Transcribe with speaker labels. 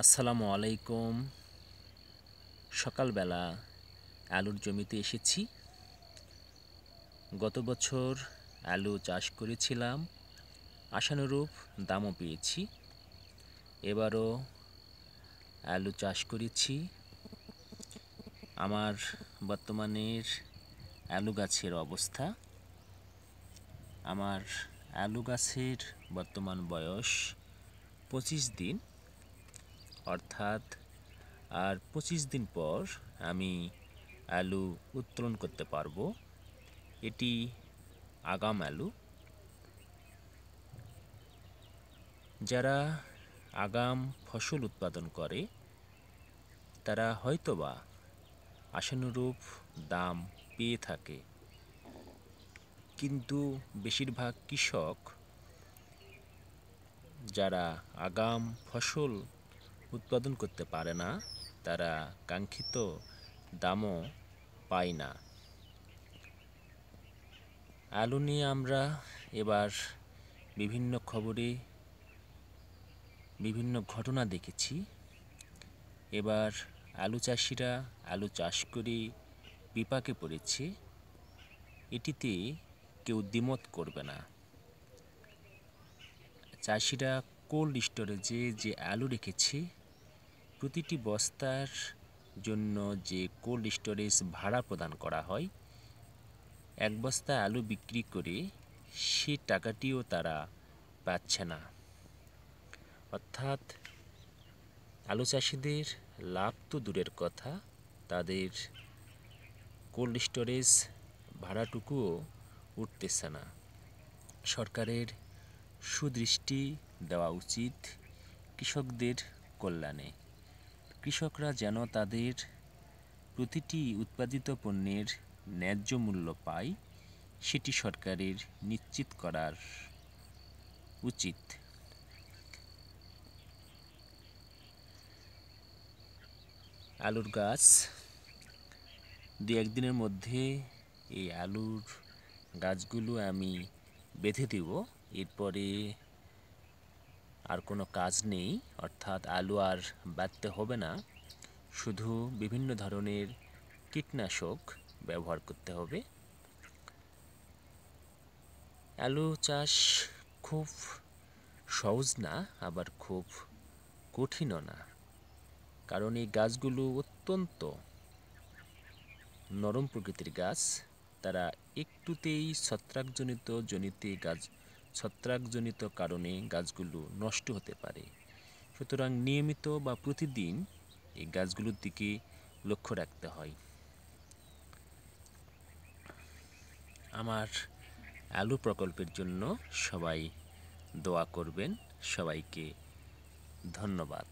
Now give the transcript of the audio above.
Speaker 1: আসসালামু আলাইকুম। সকালবেলা আলুর জমিতে এসেছি। গত বছর আলু চাষ করেছিলাম, আশানুরূপ দামও পেয়েছি। এবারও আলু চাষ করেছি। আমার বর্তমানের আলু গাছের অবস্থা, আমার আলু গাছের বর্তমান বয়স 25 দিন, অর্থাৎ আর 25 দিন পর আমি আলু উত্তোলন করতে পারবো। এটি আগাম আলু। যারা আগাম ফসল উৎপাদন করে তারা হয়তোবা আশানুরূপ দাম পেয়ে থাকে, কিন্তু বেশিরভাগ কৃষক যারা আগাম ফসল উৎপাদন করতে পারে না তারা কাঙ্ক্ষিত দামও পায় না। আলু নিয়ে আমরা এবার বিভিন্ন খবরে বিভিন্ন ঘটনা দেখেছি। এবার আলু চাষিরা আলু চাষ করে বিপাকে পড়েছে, এটিতে কেউ দ্বিমত করবে না। চাষিরা কোল্ড স্টোরেজে যে আলু রেখেছে, প্রতিটি বস্তার জন্য যে কোল্ড স্টোরেজ ভাড়া প্রদান করা হয়, এক বস্তা আলু বিক্রি করে সে টাকাটিও তারা পাচ্ছে না। অর্থাৎ আলু চাষিদের লাভ তো দূরের কথা, তাদের কোল্ড স্টোরেজ ভাড়াটুকুও উঠতেছে না। সরকারের সুদৃষ্টি দেওয়া উচিত কৃষকদের কল্যাণে। কৃষকরা যেন তাদের প্রতিটি উৎপাদিত পণ্যের ন্যায্য মূল্য পায়, সেটি সরকারের নিশ্চিত করার উচিত। আলুর গাছ দু একদিনের মধ্যে এই আলুর গাছগুলো আমি বেঁধে দেব। এরপরে আর কোনো কাজ নেই, অর্থাৎ আলু আর বাঁধতে হবে না, শুধু বিভিন্ন ধরনের কীটনাশক ব্যবহার করতে হবে। আলু চাষ খুব সহজ না, আবার খুব কঠিনও না, কারণ এই গাছগুলো অত্যন্ত নরম প্রকৃতির গাছ। তারা একটুতেই ছত্রাকজনিত কারণে গাছগুলো নষ্ট হতে পারে। সুতরাং নিয়মিত বা প্রতিদিন এই গাছগুলোর দিকে লক্ষ্য রাখতে হয়। আমার আলু প্রকল্পের জন্য সবাই দোয়া করবেন। সবাইকে ধন্যবাদ।